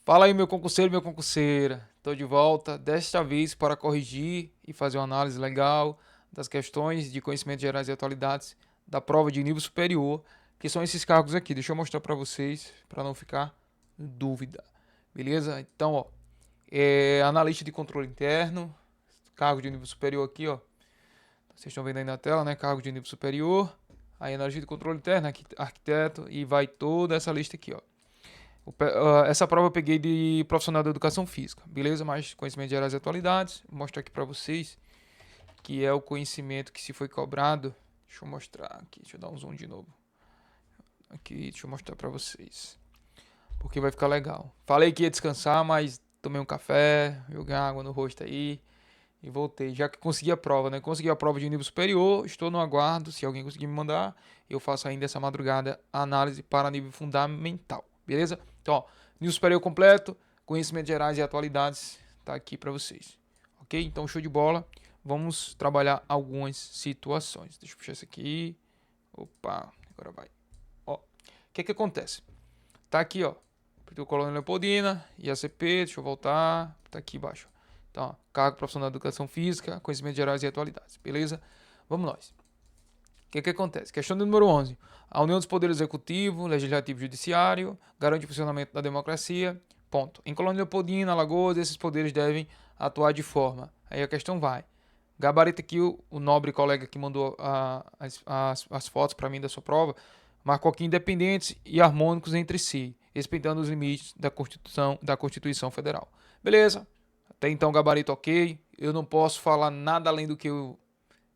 Fala aí, meu concurseiro, minha concurseira. Estou de volta, desta vez para corrigir e fazer uma análise legal das questões de conhecimentos gerais e atualidades da prova de nível superior, que são esses cargos aqui. Deixa eu mostrar para vocês, para não ficar dúvida. Beleza? Então, ó, analista de controle interno, cargo de nível superior aqui, ó. Vocês estão vendo aí na tela, né? Cargo de nível superior. Aí, analista de controle interno, arquiteto, e vai toda essa lista aqui, ó. Essa prova eu peguei de profissional da educação física, beleza? Mas conhecimento gerais e atualidades. Vou mostrar aqui para vocês que é o conhecimento que se foi cobrado. Deixa eu mostrar aqui, deixa eu dar um zoom de novo. Aqui, deixa eu mostrar para vocês. Porque vai ficar legal. Falei que ia descansar, mas tomei um café, joguei água no rosto aí e voltei. Já que consegui a prova, né? Consegui a prova de nível superior, estou no aguardo. Se alguém conseguir me mandar, eu faço ainda essa madrugada a análise para nível fundamental, beleza? Então, ó, nível superior completo, conhecimentos gerais e atualidades, tá aqui para vocês. Ok? Então, show de bola. Vamos trabalhar algumas situações. Deixa eu puxar isso aqui. Opa, agora vai. Ó, o que acontece? Tá aqui, ó. Colônia Leopoldina, IACP, deixa eu voltar. Tá aqui embaixo. Então, ó, cargo profissional de educação física, conhecimentos gerais e atualidades. Beleza? Vamos nós. O que acontece? Questão número 11. A união dos poderes executivo, legislativo e judiciário garante o funcionamento da democracia. Ponto. Em Colônia Leopoldina, Alagoas, esses poderes devem atuar de forma. Aí a questão vai. Gabarita aqui, o nobre colega que mandou as fotos para mim da sua prova, marcou aqui independentes e harmônicos entre si, respeitando os limites da Constituição Federal. Beleza. Até então, gabarito ok. Eu não posso falar nada além do que eu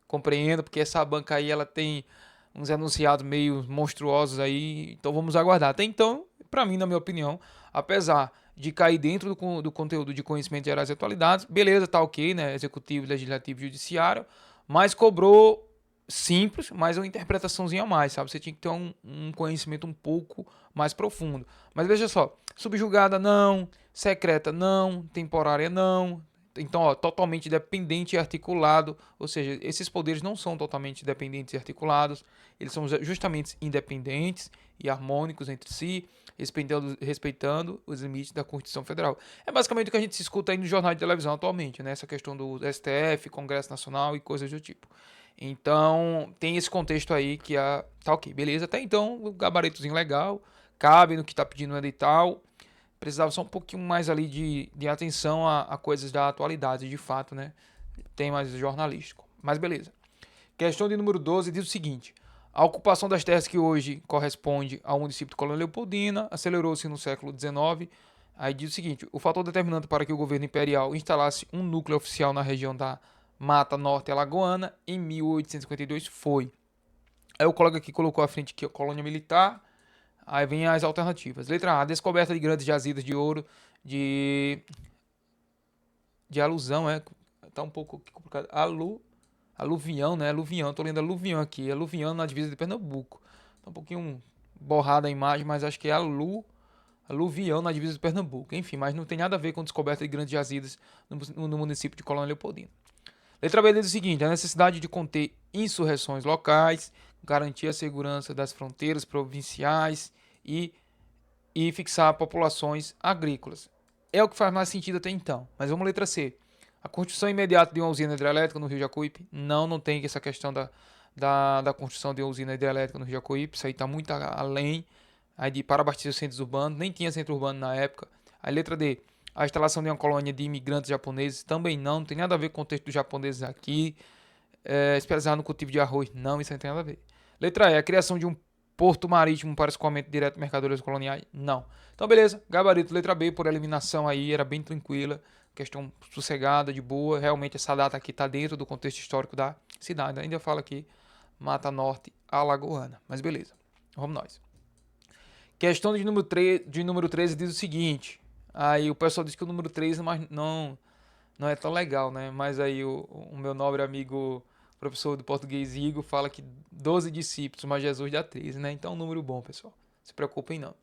compreendo, porque essa banca aí ela tem uns enunciados meio monstruosos aí, então vamos aguardar. Até então, para mim, na minha opinião, apesar de cair dentro do conteúdo de conhecimento gerais e atualidades, beleza, tá ok, né? Executivo, legislativo e judiciário, mas cobrou simples, mas uma interpretaçãozinha a mais, sabe? Você tinha que ter um conhecimento um pouco mais profundo. Mas veja só, subjugada não, secreta não, temporária não, então, ó, totalmente dependente e articulado, ou seja, esses poderes não são totalmente dependentes e articulados, eles são justamente independentes e harmônicos entre si, respeitando os limites da Constituição Federal. É basicamente o que a gente se escuta aí no jornal de televisão atualmente, né? Essa questão do STF, Congresso Nacional e coisas do tipo. Então, tem esse contexto aí que tá ok, beleza. Até então, o gabaritozinho legal, cabe no que tá pedindo no edital. Precisava só um pouquinho mais ali de atenção a coisas da atualidade, de fato, né? Tem mais jornalístico. Mas beleza. Questão de número 12 diz o seguinte: a ocupação das terras que hoje corresponde ao município de Colônia Leopoldina acelerou-se no século XIX. Aí diz o seguinte: o fator determinante para que o governo imperial instalasse um núcleo oficial na região da Mata Norte Alagoana em 1852 foi. Aí o colega aqui colocou à frente aqui a colônia militar. Aí vem as alternativas. Letra A, descoberta de grandes jazidas de ouro de alusão, tá um pouco complicado. Aluvião, né? Aluvião, tô lendo aluvião aqui. Aluvião na divisa de Pernambuco. Tá um pouquinho borrada a imagem, mas acho que é aluvião na divisa de Pernambuco. Enfim, mas não tem nada a ver com descoberta de grandes jazidas no município de Colônia Leopoldina. Letra B diz o seguinte: a necessidade de conter insurreições locais, garantir a segurança das fronteiras provinciais e fixar populações agrícolas. É o que faz mais sentido até então. Mas vamos letra C. A construção imediata de uma usina hidrelétrica no Rio Jacuípe. Não tem essa questão da construção de uma usina hidrelétrica no Rio Jacuípe. Isso aí está muito além aí de para abastecer os centros urbanos. Nem tinha centro urbano na época. A letra D. A instalação de uma colônia de imigrantes japoneses. Também não tem nada a ver com o contexto dos japoneses aqui. Especializado no cultivo de arroz. Não, isso não tem nada a ver. Letra E. A criação de um porto marítimo para escoamento direto de mercadorias coloniais? Não. Então, beleza. Gabarito, letra B, por eliminação aí, era bem tranquila. Questão sossegada, de boa. Realmente essa data aqui está dentro do contexto histórico da cidade. Ainda fala aqui, Mata Norte Alagoana. Mas beleza. Vamos nós. Questão de número 13 diz o seguinte. Aí o pessoal diz que o número 13 mas não é tão legal, né? Mas aí o meu nobre amigo professor de português Igor fala que 12 discípulos, mas Jesus dá 13, né? Então é um número bom, pessoal. Não se preocupem não.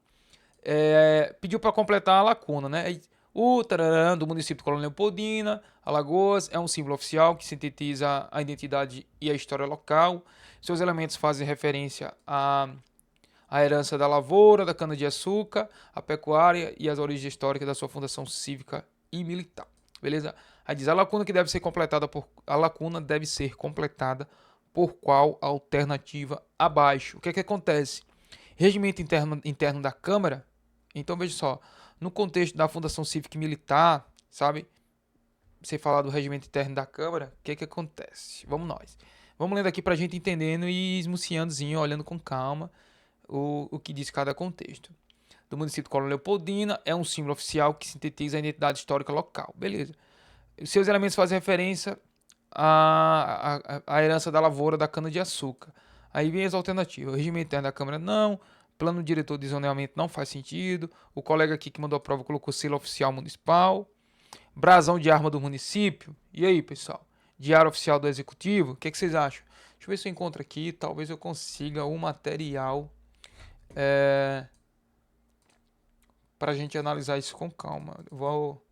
Pediu para completar a lacuna, né? O tararã do município de Colônia Leopoldina, Alagoas, é um símbolo oficial que sintetiza a identidade e a história local. Seus elementos fazem referência a herança da lavoura, da cana-de-açúcar, a pecuária e as origens históricas da sua fundação cívica e militar. Beleza? Aí diz, a lacuna deve ser completada por qual alternativa abaixo. O que é que acontece? Regimento interno da Câmara, então veja só, no contexto da fundação cívica e militar, sabe? Você falar do regimento interno da Câmara, o que é que acontece? Vamos nós. Vamos lendo aqui pra gente entendendo e esmuciandozinho, olhando com calma o que diz cada contexto. Do município de Colônia Leopoldina é um símbolo oficial que sintetiza a identidade histórica local. Beleza. Os seus elementos fazem referência à herança da lavoura da cana-de-açúcar. Aí vem as alternativas. O regimento interno da Câmara não. Plano diretor de zoneamento não faz sentido. O colega aqui que mandou a prova colocou selo oficial municipal. Brasão de arma do município. E aí, pessoal? Diário oficial do executivo. O que vocês acham? Deixa eu ver se eu encontro aqui. Talvez eu consiga o material para a gente analisar isso com calma. Eu vou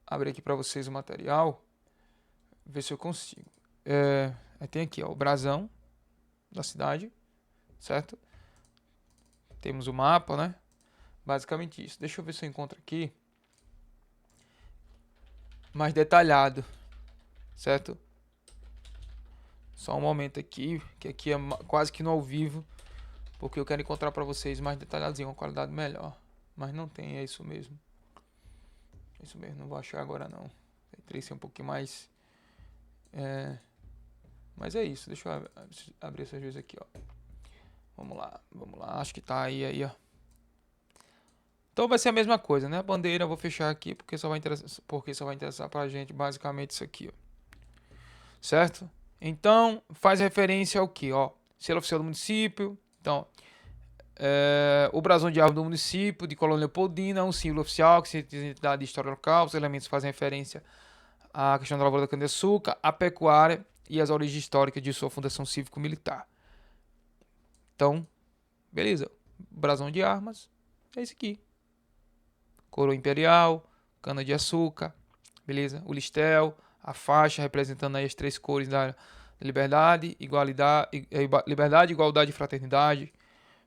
abrir aqui para vocês o material. Ver se eu consigo. Aí tem aqui, ó, o brasão da cidade, certo? Temos o mapa, né? Basicamente isso. Deixa eu ver se eu encontro aqui mais detalhado, certo? Só um momento aqui, que aqui é quase que no ao vivo, porque eu quero encontrar para vocês mais detalhadinho, uma qualidade melhor. Mas não tem, é isso mesmo. É isso mesmo, não vou achar agora não. Teria que ser um pouquinho mais... Mas é isso, deixa eu abrir essas vezes aqui, ó. Vamos lá. Acho que tá aí, ó. Então vai ser a mesma coisa, né? A bandeira eu vou fechar aqui porque só vai interessar pra gente basicamente isso aqui, ó. Certo? Então, faz referência ao que, ó? Selo oficial do município. Então, o brasão de árvore do município de Colônia Leopoldina é um símbolo oficial que sintetiza a identidade de história local. Os elementos fazem referência à questão da lavoura da cana-de-açúcar, a pecuária e as origens históricas de sua fundação cívico-militar. Então, beleza. Brasão de armas é esse aqui. Coroa imperial, cana-de-açúcar, beleza? O listel, a faixa representando aí as três cores da liberdade, igualdade e fraternidade.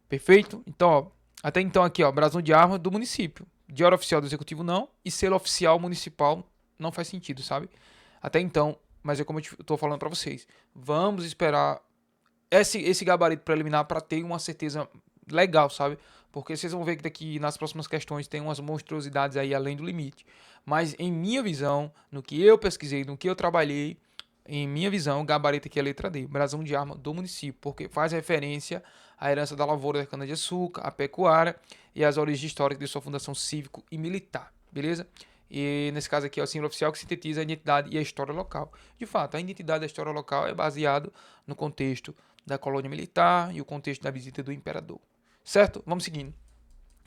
Perfeito? Então, ó, até então aqui, ó, brasão de arma do município. Diário oficial do executivo não e selo oficial municipal não faz sentido, sabe? Até então, mas é como eu tô falando para vocês. Vamos esperar esse gabarito preliminar para ter uma certeza legal, sabe? Porque vocês vão ver que daqui nas próximas questões tem umas monstruosidades aí além do limite. Mas em minha visão, no que eu pesquisei, no que eu trabalhei, em minha visão, o gabarito aqui é a letra D, brasão de arma do município, porque faz referência à herança da lavoura da cana-de-açúcar, à pecuária e às origens históricas de sua fundação cívico e militar, beleza? E nesse caso aqui é o símbolo oficial que sintetiza a identidade e a história local. De fato, a identidade e a história local é baseado no contexto da colônia militar e o contexto da visita do imperador. Certo? Vamos seguindo.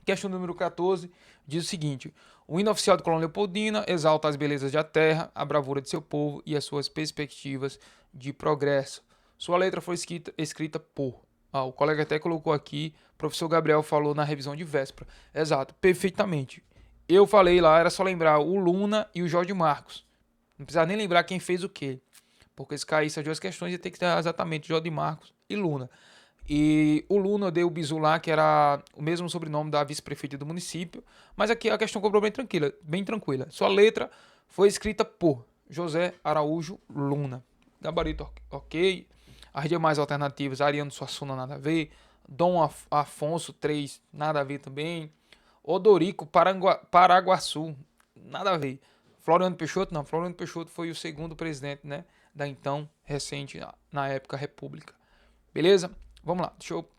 Questão número 14 diz o seguinte: o hino oficial de Colônia Leopoldina exalta as belezas da terra, a bravura de seu povo e as suas perspectivas de progresso. Sua letra foi escrita por... o colega até colocou aqui, o professor Gabriel falou na revisão de véspera. Exato, perfeitamente. Eu falei lá, era só lembrar o Luna e o Jorge Marcos. Não precisava nem lembrar quem fez o quê. Porque se caísse as duas questões, ia ter que ter exatamente Jorge Marcos e Luna. E o Luna deu o bizu lá, que era o mesmo sobrenome da vice-prefeita do município. Mas aqui a questão cobrou bem tranquila. Sua letra foi escrita por José Araújo Luna. Gabarito ok. As demais alternativas, Ariano Suassuna, nada a ver. Dom Afonso 3, nada a ver também. Odorico Paraguaçu, nada a ver. Floriano Peixoto, não. Floriano Peixoto foi o segundo presidente, né, da então recente, na época, República. Beleza? Vamos lá, deixa eu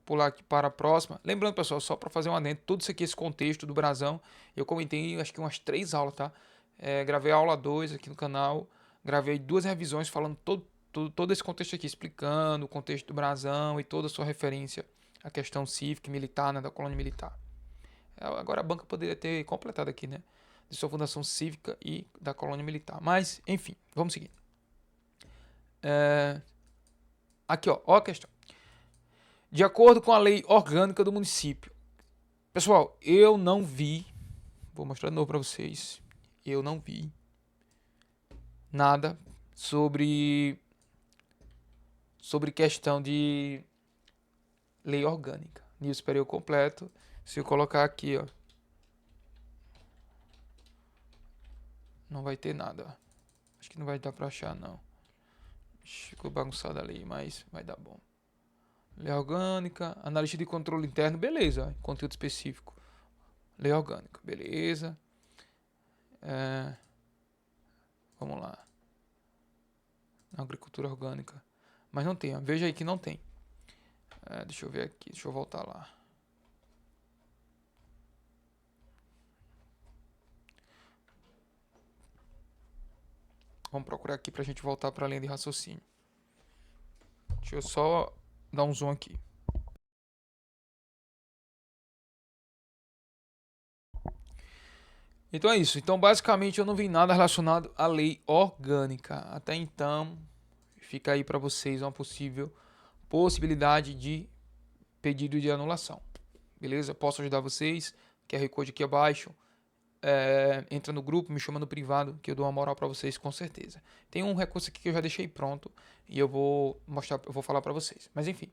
pular aqui para a próxima. Lembrando, pessoal, só para fazer um adendo, tudo isso aqui, esse contexto do brasão, eu comentei acho que umas 3 aulas, tá? Gravei a aula 2 aqui no canal, gravei 2 revisões falando todo esse contexto aqui, explicando o contexto do brasão e toda a sua referência à questão cívica e militar, né, da colônia militar. Agora a banca poderia ter completado aqui, né? De sua fundação cívica e da colônia militar. Mas, enfim, vamos seguir. Aqui, ó a questão. De acordo com a lei orgânica do município. Pessoal, eu não vi. Vou mostrar de novo para vocês. Eu não vi nada sobre questão de lei orgânica. Nível superior completo. Se eu colocar aqui, ó, não vai ter nada, ó. Acho que não vai dar pra achar, não. Ficou bagunçada ali, mas vai dar bom. Lei orgânica, analista de controle interno, beleza. Conteúdo específico. Lei orgânica, beleza. Vamos lá. Agricultura orgânica. Mas não tem, ó. Veja aí que não tem. Deixa eu ver aqui, deixa eu voltar lá. Vamos procurar aqui pra gente voltar pra linha de raciocínio. Deixa eu só dar um zoom aqui. Então é isso. Então, basicamente, eu não vi nada relacionado à lei orgânica. Até então, fica aí para vocês uma possível possibilidade de pedido de anulação. Beleza? Posso ajudar vocês. QR Code aqui abaixo. Entra no grupo, me chama no privado, que eu dou uma moral para vocês com certeza. Tem um recurso aqui que eu já deixei pronto e eu vou mostrar, eu vou falar para vocês. Mas enfim,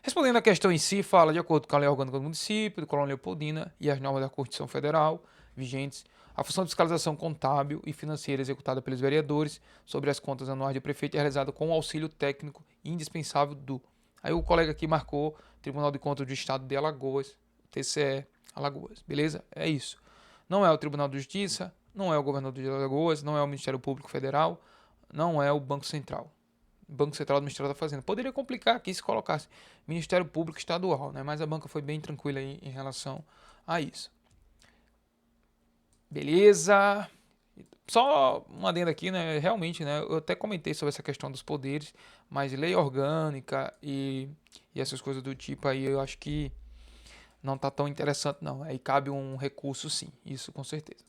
respondendo a questão em si, fala de acordo com a lei orgânica do município, do Colônia Leopoldina e as normas da Constituição Federal vigentes, a função de fiscalização contábil e financeira executada pelos vereadores sobre as contas anuais do prefeito é realizada com o auxílio técnico indispensável do. Aí o colega aqui marcou Tribunal de Contas do Estado de Alagoas, TCE Alagoas, beleza? É isso. Não é o Tribunal de Justiça, não é o governador de Alagoas, não é o Ministério Público Federal, não é o Banco Central. Banco Central do Ministério da Fazenda. Poderia complicar aqui se colocasse Ministério Público Estadual, né? Mas a banca foi bem tranquila aí em relação a isso. Beleza. Só um adendo aqui, né? Realmente, né? Eu até comentei sobre essa questão dos poderes, mas lei orgânica e essas coisas do tipo aí, eu acho que não tá tão interessante, não. Aí cabe um recurso, sim. Isso, com certeza.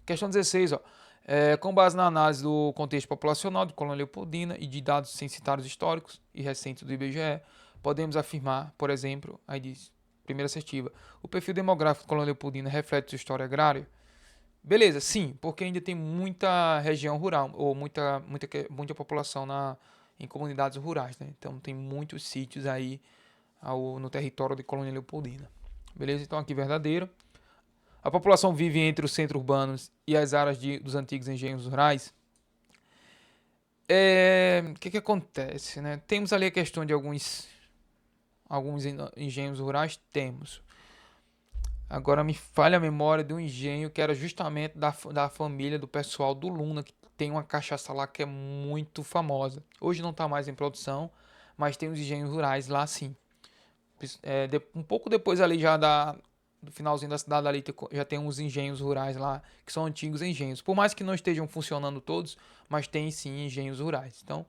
Questão 16, ó. Com base na análise do contexto populacional de Colônia Leopoldina e de dados censitários históricos e recentes do IBGE, podemos afirmar, por exemplo, aí diz, primeira assertiva, o perfil demográfico de Colônia Leopoldina reflete sua história agrária? Beleza, sim, porque ainda tem muita região rural, ou muita população em comunidades rurais, né? Então tem muitos sítios aí no território de Colônia Leopoldina. Beleza? Então aqui verdadeiro. A população vive entre os centros urbanos e as áreas dos antigos engenhos rurais. O que acontece, né? Temos ali a questão de alguns engenhos rurais, temos. Agora me falha a memória de um engenho que era justamente da família do pessoal do Luna, que tem uma cachaça lá que é muito famosa. Hoje não está mais em produção, mas tem os engenhos rurais lá sim. Um pouco depois ali já do finalzinho da cidade ali já tem uns engenhos rurais lá, que são antigos engenhos. Por mais que não estejam funcionando todos, mas tem sim engenhos rurais. Então,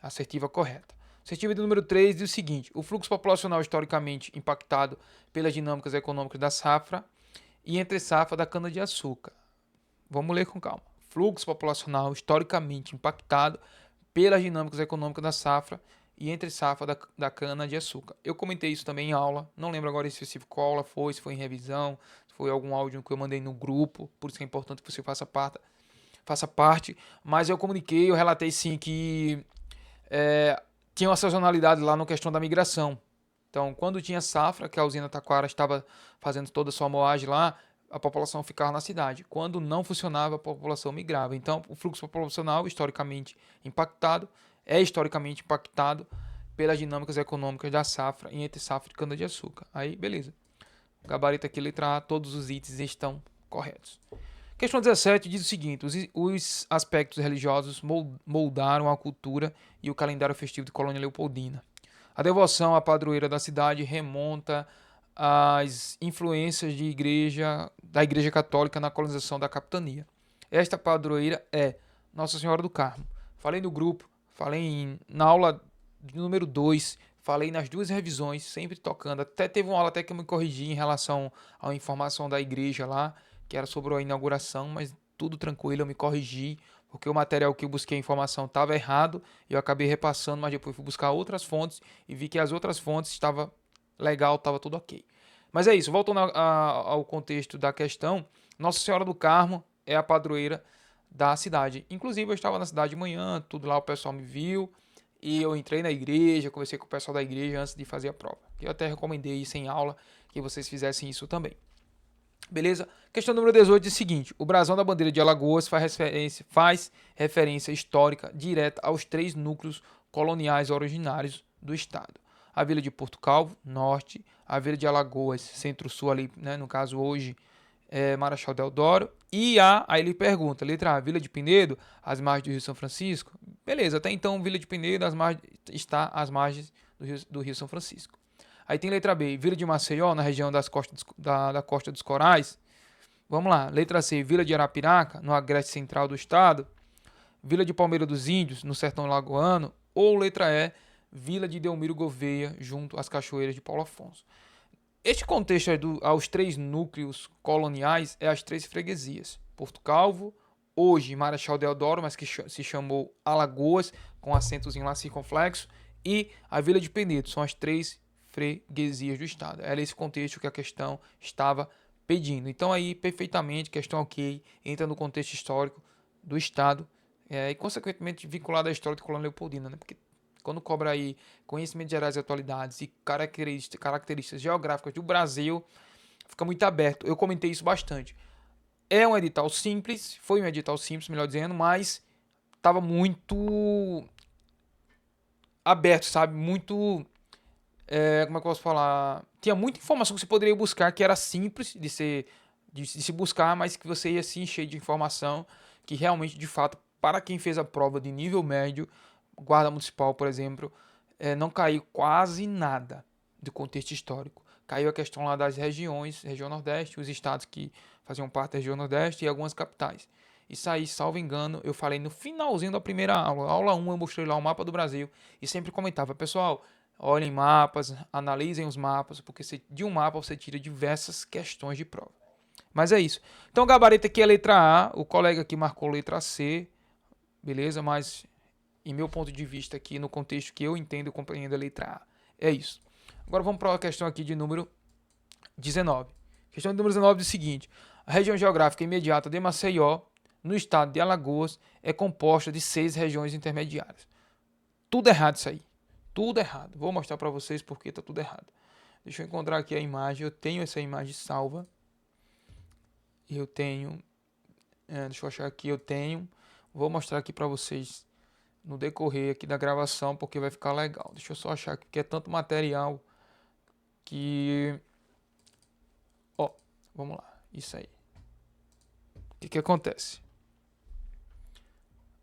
assertiva correta. Assertiva do número 3 diz o seguinte: o fluxo populacional historicamente impactado pelas dinâmicas econômicas da safra e entre safra da cana-de-açúcar. Vamos ler com calma. Fluxo populacional historicamente impactado pelas dinâmicas econômicas da safra e entre safra da cana-de-açúcar. Eu comentei isso também em aula, não lembro agora em específico qual aula foi, se foi em revisão, se foi algum áudio que eu mandei no grupo, por isso é importante que você faça parte, mas eu comuniquei, eu relatei sim que tinha uma sazonalidade lá na questão da migração. Então, quando tinha safra, que a usina Taquara estava fazendo toda a sua moagem lá, a população ficava na cidade. Quando não funcionava, a população migrava. Então, o fluxo populacional, historicamente impactado pelas dinâmicas econômicas da safra e entre safra de cana-de-açúcar. Aí, beleza. Gabarito aqui, letra A, todos os itens estão corretos. Questão 17 diz o seguinte: os aspectos religiosos moldaram a cultura e o calendário festivo de Colônia Leopoldina. A devoção à padroeira da cidade remonta às influências da Igreja Católica na colonização da capitania. Esta padroeira é Nossa Senhora do Carmo. Falei no grupo, na aula número 2, falei nas duas revisões, sempre tocando. Até teve uma aula até que eu me corrigi em relação à informação da igreja lá, que era sobre a inauguração, mas tudo tranquilo, eu me corrigi, porque o material que eu busquei a informação estava errado, e eu acabei repassando, mas depois fui buscar outras fontes e vi que as outras fontes estava legal, estava tudo ok. Mas é isso, voltando ao contexto da questão, Nossa Senhora do Carmo é a padroeira da cidade. Inclusive eu estava na cidade de manhã, tudo lá, o pessoal me viu, E eu entrei na igreja, conversei com o pessoal da igreja antes de fazer a prova. Eu até recomendei isso em aula, que vocês fizessem isso também. Beleza? Questão número 18 diz o seguinte: o brasão da bandeira de Alagoas faz referência histórica direta aos 3 núcleos coloniais originários do estado. A vila de Porto Calvo, norte, a vila de Alagoas, centro-sul ali, né, no caso hoje Marechal Deodoro, e aí ele pergunta, letra A, Vila de Pinedo, às margens do Rio São Francisco. Beleza, até então Vila de Pinedo está às margens do Rio São Francisco. Aí tem letra B, Vila de Maceió, na região da Costa dos Corais. Vamos lá, letra C, Vila de Arapiraca, no agreste central do estado. Vila de Palmeira dos Índios, no sertão lagoano. Ou letra E, Vila de Delmiro Gouveia, junto às cachoeiras de Paulo Afonso. Este contexto aos 3 núcleos coloniais é as 3 freguesias. Porto Calvo, hoje Marechal Deodoro, mas que se chamou Alagoas, com acentozinho lá circunflexo, e a Vila de Penedo, são as 3 freguesias do estado. Era esse contexto que a questão estava pedindo. Então aí, perfeitamente, questão ok, entra no contexto histórico do estado, e consequentemente vinculado à história de Colônia Leopoldina, né? Porque quando cobra aí conhecimentos gerais e atualidades e características geográficas do Brasil, fica muito aberto. Eu comentei isso bastante. É um edital simples, foi um edital simples, melhor dizendo, mas estava muito aberto, sabe? Muito, como é que eu posso falar? Tinha muita informação que você poderia buscar, que era simples de se buscar, mas que você ia se encher de informação que realmente, de fato, para quem fez a prova de nível médio, Guarda Municipal, por exemplo, não caiu quase nada do contexto histórico. Caiu a questão lá das regiões, região Nordeste, os estados que faziam parte da região Nordeste e algumas capitais. Isso aí, salvo engano, eu falei no finalzinho da primeira aula. Aula 1 eu mostrei lá o mapa do Brasil e sempre comentava, pessoal, olhem mapas, analisem os mapas, porque de um mapa você tira diversas questões de prova. Mas é isso. Então o gabarito aqui é a letra A, o colega aqui marcou letra C, beleza? Mas em meu ponto de vista aqui, no contexto que eu entendo e compreendo a letra A. É isso. Agora vamos para a questão aqui de número 19. Questão de número 19 diz o seguinte: a região geográfica imediata de Maceió, no estado de Alagoas, é composta de 6 regiões intermediárias. Tudo errado isso aí. Tudo errado. Vou mostrar para vocês porque está tudo errado. Deixa eu encontrar aqui a imagem. Eu tenho essa imagem salva. Eu tenho... deixa eu achar aqui. Eu tenho... Vou mostrar aqui para vocês no decorrer aqui da gravação, porque vai ficar legal. Deixa eu só achar aqui, que é tanto material que... Ó, vamos lá. Isso aí. O que acontece?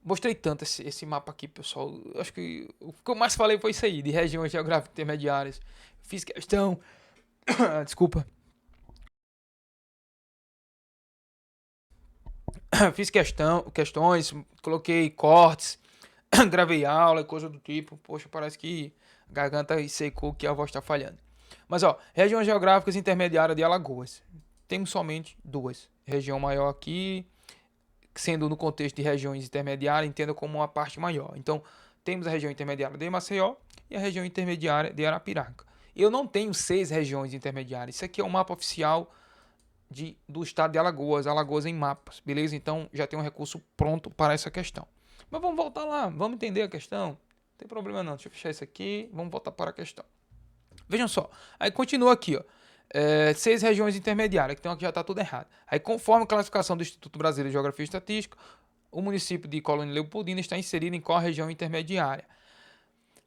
Mostrei tanto esse mapa aqui, pessoal. Eu acho que o que eu mais falei foi isso aí, de regiões geográficas intermediárias. Fiz questão... Desculpa. Fiz questões, coloquei cortes, gravei aula e coisa do tipo. Poxa, parece que a garganta secou, que a voz está falhando. Mas ó, regiões geográficas intermediárias de Alagoas. Temos somente 2. Região maior aqui, sendo no contexto de regiões intermediárias, entenda como uma parte maior. Então, temos a região intermediária de Maceió e a região intermediária de Arapiraca. Eu não tenho 6 regiões intermediárias. Isso aqui é o mapa oficial do estado de Alagoas, Alagoas em mapas, beleza? Então já tem um recurso pronto para essa questão. Mas vamos voltar lá, vamos entender a questão. Não tem problema não, deixa eu fechar isso aqui, vamos voltar para a questão. Vejam só, aí continua aqui, ó. 6 regiões intermediárias, então aqui já está tudo errado. Aí conforme a classificação do Instituto Brasileiro de Geografia e Estatística, o município de Colônia Leopoldina está inserido em qual região intermediária?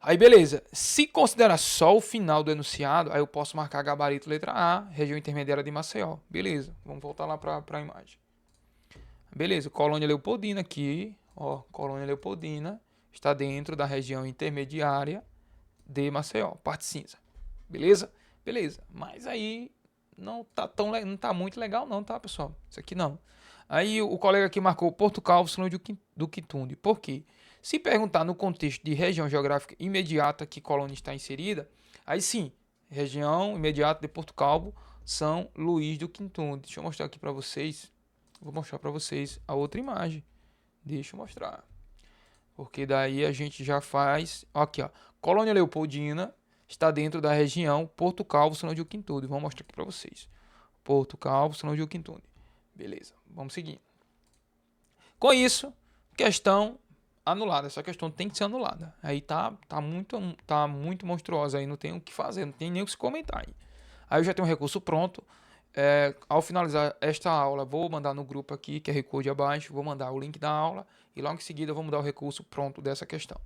Aí beleza, se considerar só o final do enunciado, aí eu posso marcar gabarito letra A, região intermediária de Maceió. Beleza, vamos voltar lá para a imagem. Beleza, Colônia Leopoldina aqui, ó, Colônia Leopoldina está dentro da região intermediária de Maceió, parte cinza. Beleza? Beleza, mas aí não tá muito legal não, tá, pessoal? Isso aqui não. Aí o colega aqui marcou Porto Calvo, São do Quitunde. Por quê? Se perguntar no contexto de região geográfica imediata que Colônia está inserida, aí sim, região imediata de Porto Calvo, São Luís do Quitunde. Deixa eu mostrar aqui para vocês. Vou mostrar para vocês a outra imagem. Deixa eu mostrar. Porque daí a gente já faz... Aqui, ó. Colônia Leopoldina está dentro da região Porto Calvo, São Luís do Quitunde. Vou mostrar aqui para vocês. Porto Calvo, São Luís do Quitunde. Beleza, vamos seguir. Com isso, questão anulada. Essa questão tem que ser anulada. Aí tá muito monstruosa aí, não tem o que fazer, não tem nem o que se comentar aí. Aí eu já tenho um recurso pronto. Ao finalizar esta aula, vou mandar no grupo aqui, QR Code abaixo, vou mandar o link da aula e logo em seguida eu vou mudar o recurso pronto dessa questão.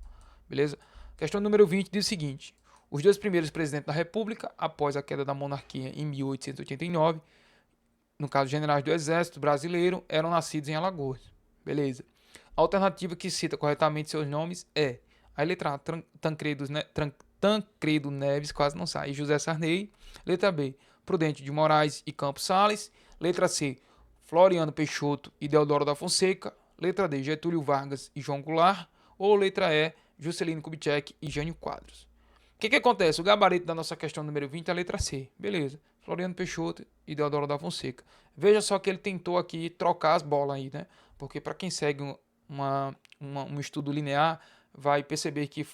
Beleza? Questão número 20 diz o seguinte: os dois primeiros presidentes da República, após a queda da monarquia em 1889, no caso generais do Exército Brasileiro, eram nascidos em Alagoas. Beleza. A alternativa que cita corretamente seus nomes é a letra A, Tancredo Neves, quase não sai, José Sarney. Letra B, Prudente de Moraes e Campos Sales. Letra C, Floriano Peixoto e Deodoro da Fonseca. Letra D, Getúlio Vargas e João Goulart. Ou letra E, Juscelino Kubitschek e Jânio Quadros. O que acontece? O gabarito da nossa questão número 20 é a letra C. Beleza. Floriano Peixoto e Deodoro da Fonseca. Veja só que ele tentou aqui trocar as bolas aí, né? Porque para quem segue um estudo linear, vai perceber que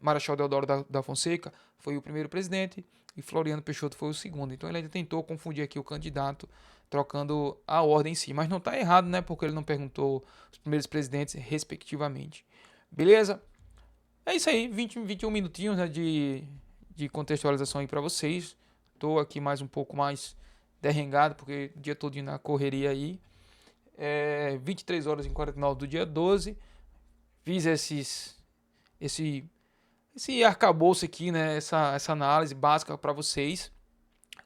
Marechal Deodoro da Fonseca foi o primeiro presidente e Floriano Peixoto foi o segundo. Então ele ainda tentou confundir aqui o candidato, trocando a ordem em si. Mas não está errado, né? Porque ele não perguntou os primeiros presidentes respectivamente. Beleza? É isso aí, 21 minutinhos, né, de contextualização aí para vocês. Tô aqui mais um pouco mais derrengado, porque o dia todo na correria aí. 23 horas e 49 do dia 12. Fiz esse arcabouço aqui, né, essa análise básica para vocês.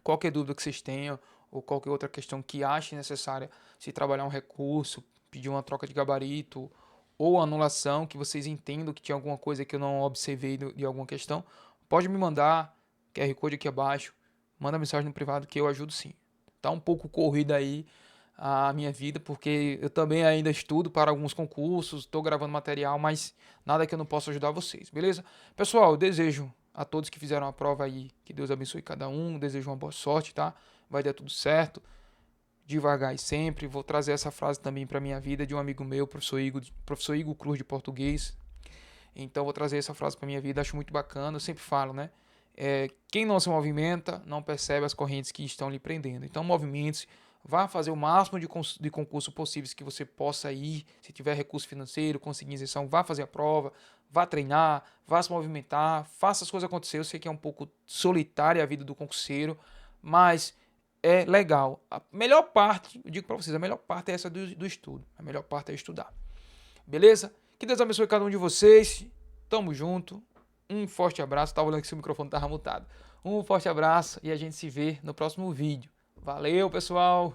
Qualquer dúvida que vocês tenham, ou qualquer outra questão que achem necessária, se trabalhar um recurso, pedir uma troca de gabarito, ou anulação, que vocês entendam que tinha alguma coisa que eu não observei de alguma questão, pode me mandar, QR Code aqui abaixo, manda mensagem no privado que eu ajudo sim. Tá um pouco corrida aí a minha vida, porque eu também ainda estudo para alguns concursos, estou gravando material, mas nada que eu não possa ajudar vocês, beleza? Pessoal, eu desejo a todos que fizeram a prova aí, que Deus abençoe cada um, desejo uma boa sorte, tá? Vai dar tudo certo. Devagar e sempre. Vou trazer essa frase também para minha vida de um amigo meu, professor Igor Cruz, de português. Então vou trazer essa frase para minha vida, acho muito bacana. Eu sempre falo, né? Quem não se movimenta não percebe as correntes que estão lhe prendendo. Então movimente-se, vá fazer o máximo de concurso possíveis que você possa ir. Se tiver recurso financeiro, conseguir isenção, vá fazer a prova, vá treinar, vá se movimentar, faça as coisas acontecer. Eu sei que é um pouco solitária a vida do concurseiro, mas é legal. A melhor parte, eu digo para vocês, a melhor parte é essa do estudo. A melhor parte é estudar. Beleza? Que Deus abençoe cada um de vocês. Tamo junto. Um forte abraço. Tava olhando que o microfone tava mutado. Um forte abraço e a gente se vê no próximo vídeo. Valeu, pessoal!